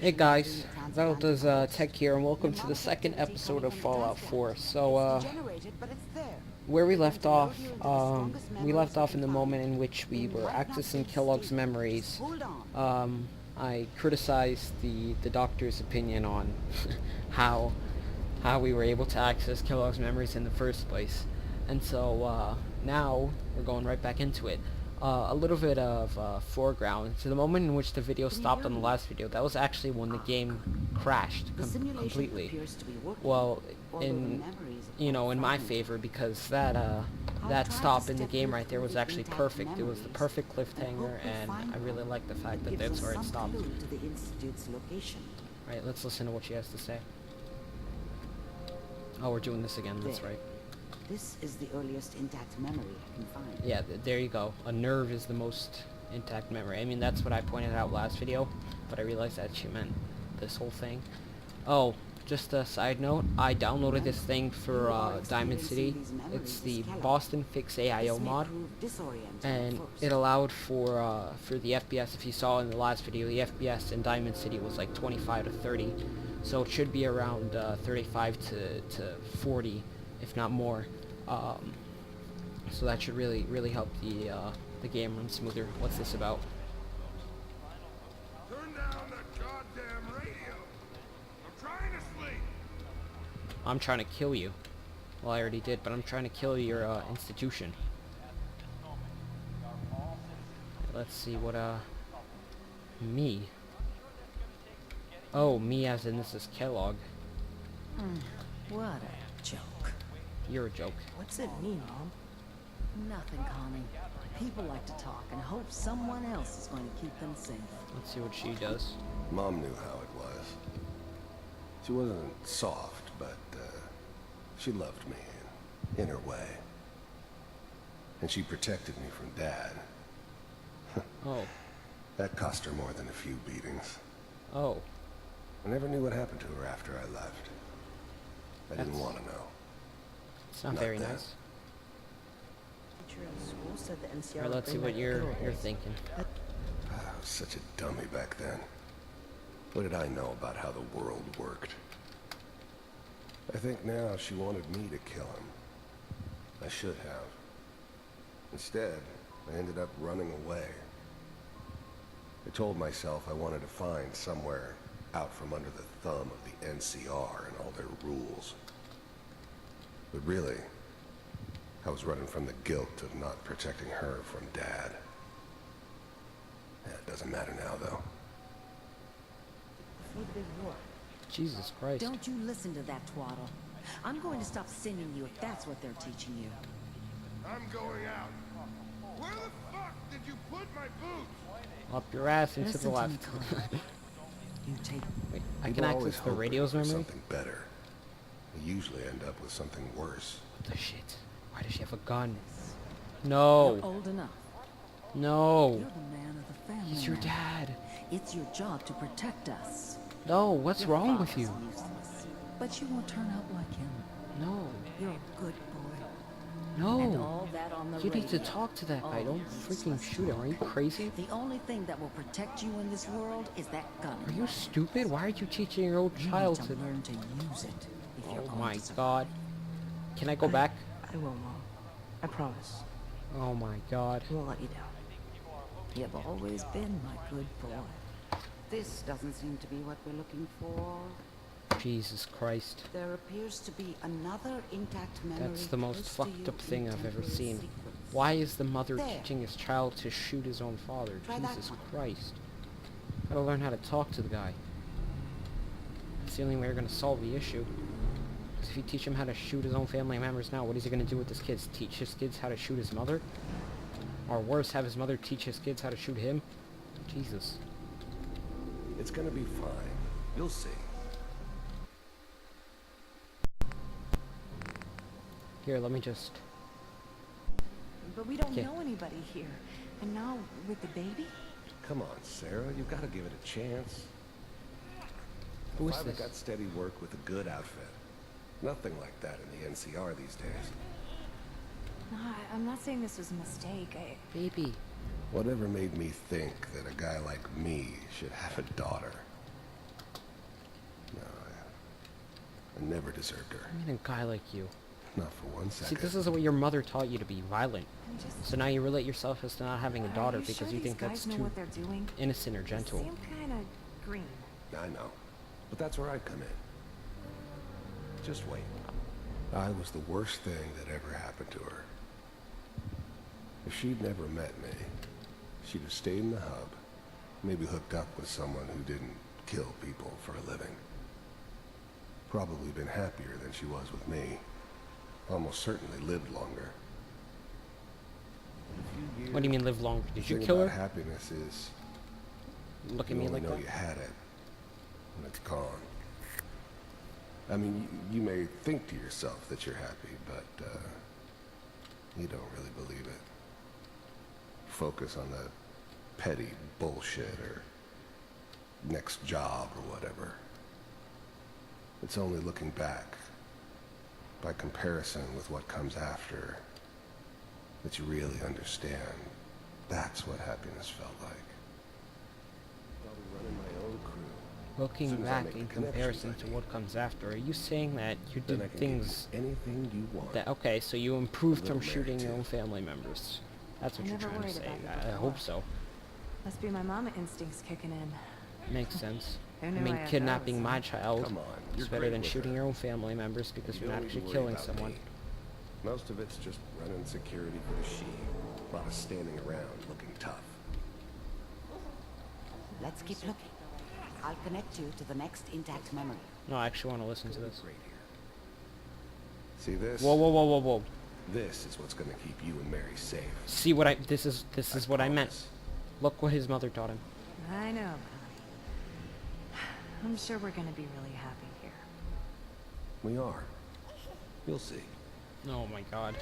Hey guys, Zelda's Tech here, and welcome to the second episode of Fallout 4. So, where we left off in the moment in which we were accessing Kellogg's memories. I criticized the doctor's opinion on how we were able to access Kellogg's memories in the first place. And so, now we're going right back into it. A little bit of foreground. So the moment in which the video stopped on the last video, that was actually when the game crashed completely. Well, in my favor, because that stop in the game right there was actually perfect. It was the perfect cliffhanger, and I really like the fact that that's where it stopped. Right, let's listen to what she has to say. Oh, we're doing this again. That's right. This is the earliest intact memory I can find. Yeah, there you go. A nerve is the most intact memory. I mean, that's what I pointed out last video, but I realized that she meant this whole thing. Oh, just a side note, I downloaded this thing for Diamond City. It's the Boston Fix AIO mod, and it allowed for the FPS. If you saw in the last video, the FPS in Diamond City was like 25 to 30, so it should be around 35 to 40. If not more, so that should really help the game run smoother. What's this about? Turn down that goddamn radio. I'm trying to sleep. I'm trying to kill you. Well, I already did, but I'm trying to kill your institution. Let's see what me. Oh, me as in this is Kellogg. What a joke. You're a joke. What's it mean, Mom? Nothing, Connie. People like to talk and hope someone else is going to keep them safe. Let's see what she does. Mom knew how it was. She wasn't soft, but she loved me in her way. And she protected me from Dad. Oh. That cost her more than a few beatings. Oh. I never knew what happened to her after I left. I didn't want to know. It's not very nice. Alright, let's see what you're thinking. I was such a dummy back then. What did I know about how the world worked? I think now she wanted me to kill him. I should have. Instead, I ended up running away. I told myself I wanted to find somewhere out from under the thumb of the NCR and all their rules. But really, I was running from the guilt of not protecting her from Dad. Yeah, it doesn't matter now, though. Jesus Christ. Don't you listen to that twaddle. I'm going to stop singing you if that's what they're teaching you. I'm going out. Where the fuck did you put my boots? Up your ass into the Listen left. to me, Connie. You take... Wait, I People can always access the hope radio's for memory? something better. They usually end up with something worse. What the shit? Why does she have a gun? You're No. old enough. No. You're the man of the family. He's your now. dad. It's your job to protect us. No, what's Your wrong with father's you? useless, but you won't turn out like him. No. You're a good boy. And No. all that on the You need to radio. talk to that guy. Oh, Don't freaking useless shoot him. Are you talk. crazy? The only thing that will protect you in this world is that gun. Are you stupid? Why are you teaching your old You child need to... to learn to use it if you're Oh going my to survive. god. Can I go back? I will, Mom. I promise. Oh my god. I won't let you down. You've always been my good boy. This doesn't seem to be what we're looking for. Jesus Christ. There appears to be another intact memory. That's the most close to fucked you up thing in I've ever temporal seen. sequence. Why is the mother There. teaching his child to shoot his own father? Try that Jesus one. Christ. Gotta learn how to talk to the guy. That's the only way you're gonna solve the issue. Because if you teach him how to shoot his own family members now, what is he gonna do with his kids? Teach his kids how to shoot his mother? Or worse, have his mother teach his kids how to shoot him? Jesus. It's gonna be fine. You'll see. Here, let me just... But we don't Okay. know anybody here. And now, with the baby? Come on, Sarah. You've got to give it a chance. Who is Finally this? got steady work with a good outfit. Nothing like that in the NCR these days. No, I'm not saying this was a mistake. Baby, Whatever made me think that a guy like me should have a daughter? No, I never deserved her. I mean, a guy like you. Not for 1 See, second. this is what your mother taught you to be violent. So now you relate yourself as to not having a daughter because you think that's too innocent or gentle. Seem kind of green. I know. But that's where I come in. Just wait. I was the worst thing that ever happened to her. If she'd never met me, she'd have stayed in the hub, maybe hooked up with someone who didn't kill people for a living. Probably been happier than she was with me. Almost certainly lived longer. What do you mean live longer? Did you The thing kill her? about happiness is Look at you me only like know that. you had it when it's gone. I mean, you may think to yourself that you're happy, but you don't really believe it. Focus on the petty bullshit or next job or whatever. It's only looking back, by comparison with what comes after, that you really understand. That's what happiness felt like. I'll be running my own crew. Looking Soon as I back make in the connections comparison I to need, what comes after, are you saying that you then I did can things give you anything you want. that... Okay, so you improved from Little shooting Mary, your too. own family members. That's what I you're never trying to worried say. about it I before. hope so. Must be my mama instincts kicking in. Makes sense. Who I knew mean, I had kidnapping those? my child Come on, is you're better great than with shooting her. your own family members because You you're don't not need to actually worry killing about someone. me. Most of it's just running security for the sheep. A lot of standing around looking tough. Let's keep looking. I'll connect you to the next intact memory. No, I actually want to listen to this. Right here. See this? Whoa, whoa, whoa, whoa, whoa. This is what's gonna keep you and Mary safe. See what I... This is what I meant. promise. Look what his mother taught him. I know, honey. I'm sure we're gonna be really happy here. We are. You'll see. Oh my god.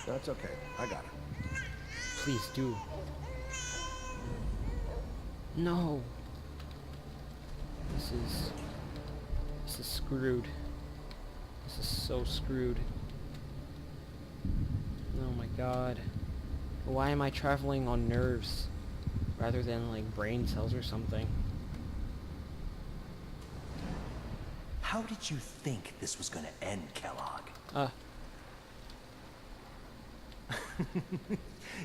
That's okay. I got it. Please do. No. This is screwed. This is so screwed. Oh my god. Why am I traveling on nerves rather than like brain cells or something? How did you think this was gonna end, Kellogg?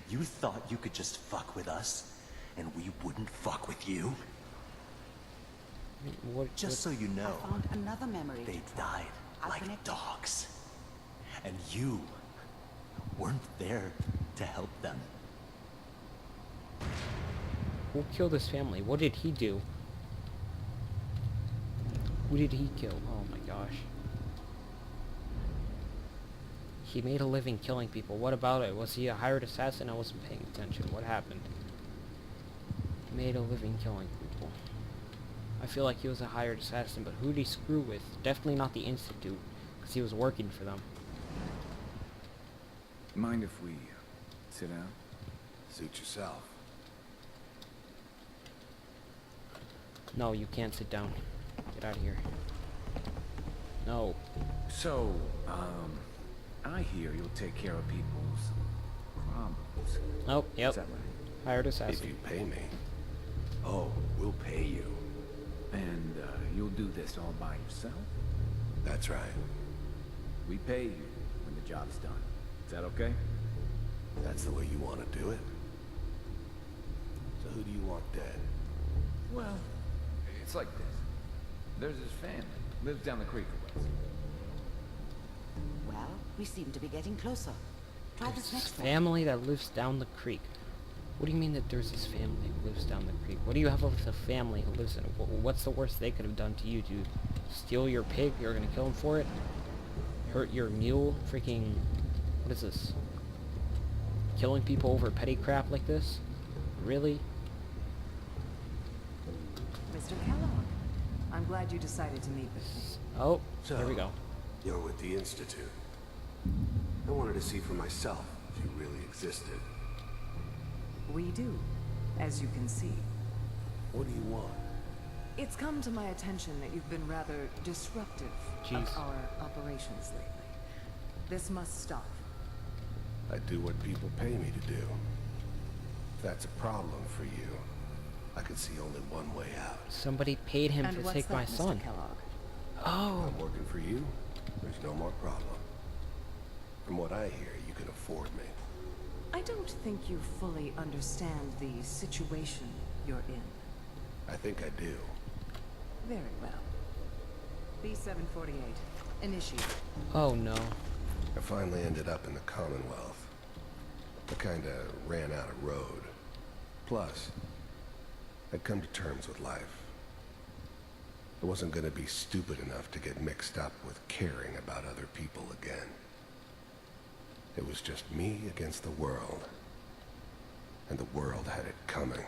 You thought you could just fuck with us, and we wouldn't fuck with you? Just so you know, I found another memory. they to try. died I'll like connect it. dogs. And you weren't there to help them. Who killed his family? What did he do? Who did he kill? Oh my gosh. He made a living killing people. What about it? Was he a hired assassin? I wasn't paying attention. What happened? He made a living killing people. I feel like he was a hired assassin, but who'd he screw with? Definitely not the Institute, because he was working for them. Mind if we sit down? Suit yourself. No, you can't sit down. Get out of here. No. So, I hear you'll take care of people's problems. Oh, yep. Is that right? Hired If assassin. you pay me. Oh, we'll pay you. And, you'll do this all by yourself? That's right. We pay you when the job's done. Is that okay? That's the way you want to do it. So who do you want dead? Well, it's like this. There's his family. Lives down the creek a ways. Well, we seem to be getting closer. Try this next one. Family that lives down the creek. What do you mean that there's this family who lives down the creek? What do you have with a family who lives in it? What's the worst they could have done to you, dude? Steal your pig? You're gonna kill him for it? Hurt your mule? Freaking... What is this? Killing people over petty crap like this? Really? Mr. Kellogg, I'm glad you decided to meet with me. Oh, So, there we go. You're with the Institute. I wanted to see for myself if you really existed. We do, as you can see. What do you want? It's come to my attention that you've been rather disruptive Jeez. of our operations lately. This must stop. I do what people pay me to do. If that's a problem for you, I could see only one way out. Somebody paid him And to what's take that, my Mr. son. Kellogg? Oh, I'm working for you, there's no more problem. From what I hear, you can afford me. I don't think you fully understand the situation you're in. I think I do. Very well. B-748. Initiate. oh no. I finally ended up in the Commonwealth. I kinda ran out of road. Plus, I'd come to terms with life. I wasn't gonna be stupid enough to get mixed up with caring about other people again. It was just me against the world. And the world had it coming.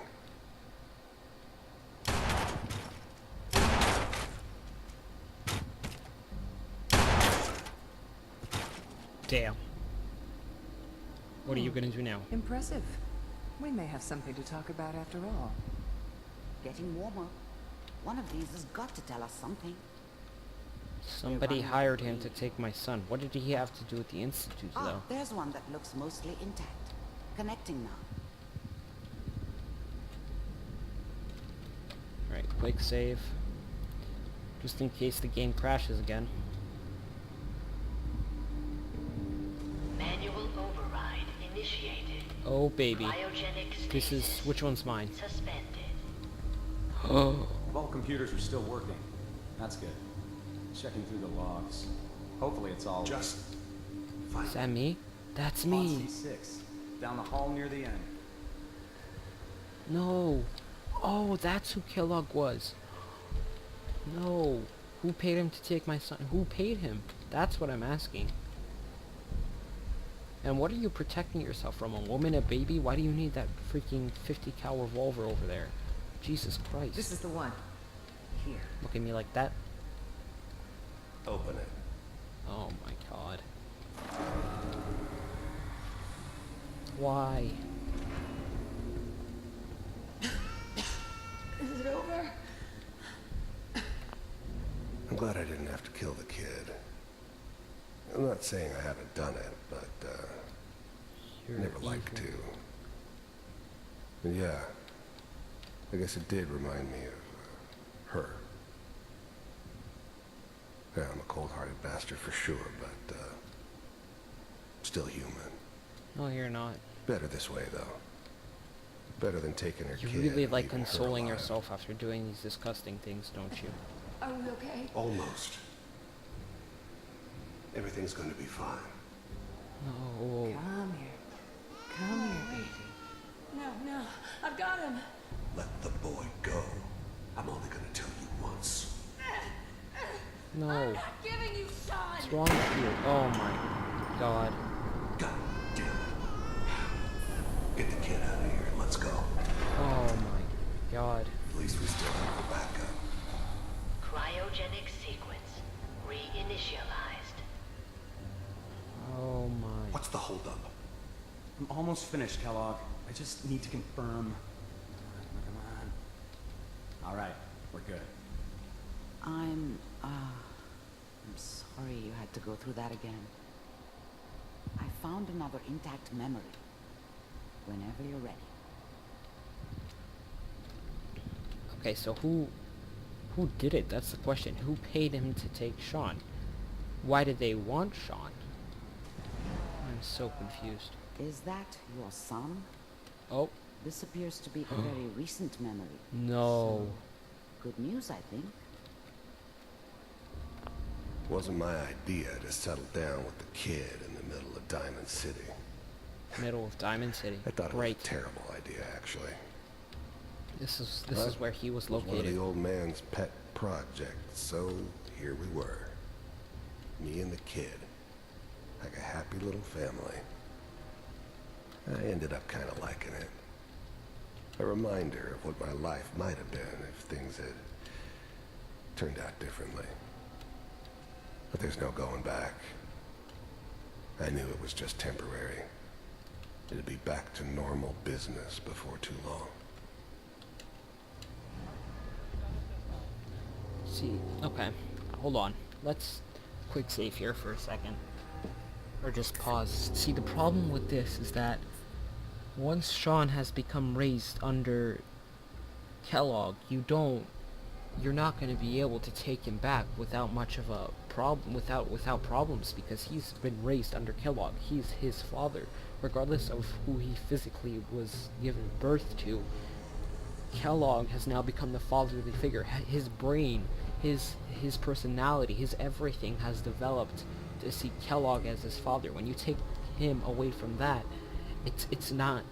Damn. What are you gonna do now? Impressive. We may have something to talk about after all. Getting warmer. One of these has got to tell us something. Somebody hired him to take my son. What did he have to do with the Institute, Ah, though? there's one that looks mostly intact. Connecting now. Alright, quick save. Just in case the game crashes again. Manual override initiated. Oh, baby. Cryogenic This is... stasis which one's mine? suspended. Oh. All computers are still working. That's good. Checking through the logs. Hopefully it's all... Just find Is that me? That's Spot me. C6. Down the hall near the end. No. Oh, that's who Kellogg was. No. Who paid him to take my son? Who paid him? That's what I'm asking. And what are you protecting yourself from? A woman, a baby? Why do you need that freaking 50 cal revolver over there? Jesus Christ. This is the one. Here. Look at me like that. Open it. Oh my god. Why? Is it over? I'm glad I didn't have to kill the kid. I'm not saying I haven't done it, but, You're never like evil. to. And yeah, I guess it did remind me of her. Yeah, I'm a cold-hearted bastard for sure, but still human. No, you're not. Better this way, though. Better than taking her You kid. really and like leaving her consoling alive. yourself after doing these disgusting things, don't you? Are we okay? Almost. Everything's going to be fine. No. Come here. Come here, baby. No, I've got him. Let the boy go. I'm only going to tell you once. No. I'm not giving you Shawn. What's wrong with you? Oh my god. God damn it. Get the kid out of here. Let's go. Oh my god. At least we still have the backup. Cryogenic sequence reinitialized. Oh my. What's the holdup? I'm almost finished, Kellogg. I just need to confirm. Come on. All right, we're good. I'm sorry you had to go through that again. I found another intact memory. Whenever you're ready. Okay, so who did it? That's the question. Who paid him to take Shawn? Why did they want Shawn? I'm so confused. Is that your son? Oh, This appears to be a very recent memory. no. Good news, I think. Wasn't my idea to settle down with the kid in the middle of Diamond City. Middle of Diamond City. I thought it was Great. a terrible idea, actually. This is But where he was it was one of located. the old man's pet projects, so here we were. Me and the kid. Like a happy little family. I ended up kind of liking it. A reminder of what my life might have been if things had turned out differently. But there's no going back. I knew it was just temporary. It'd be back to normal business before too long. See, okay. Hold on. Let's quick save here for a second. Or just pause. See, the problem with this is that once Shawn has become raised under Kellogg, you're not going to be able to take him back without much of a problem, without problems, because he's been raised under Kellogg. He's his father, regardless of who he physically was given birth to. Kellogg has now become the fatherly figure. His brain, his personality, his everything has developed to see Kellogg as his father. When you take him away from that, it's not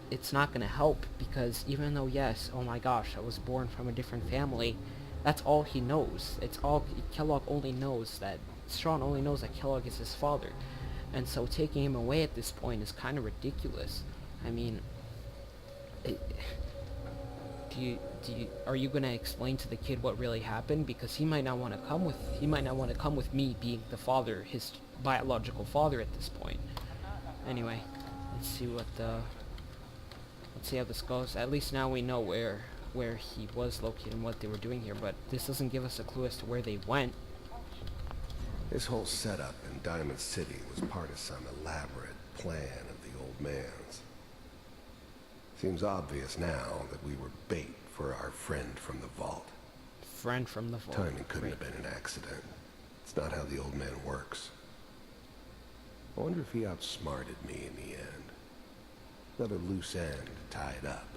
gonna help, because even though, yes, oh my gosh, I was born from a different family, that's all he knows. It's all Kellogg only knows that Shawn only knows that Kellogg is his father, and so taking him away at this point is kind of ridiculous. I mean, are you gonna explain to the kid what really happened? Because he might not want to come with me being the father, his biological father at this point. Anyway, let's see how this goes. At least now we know where he was located and what they were doing here, but this doesn't give us a clue as to where they went. This whole setup in Diamond City was part of some elaborate plan of the old man's. Seems obvious now that we were bait for our friend from the vault. Friend from the vault. Timing couldn't have been an accident. It's not how the old man works. I wonder if he outsmarted me in the end. Another loose end to tie it up.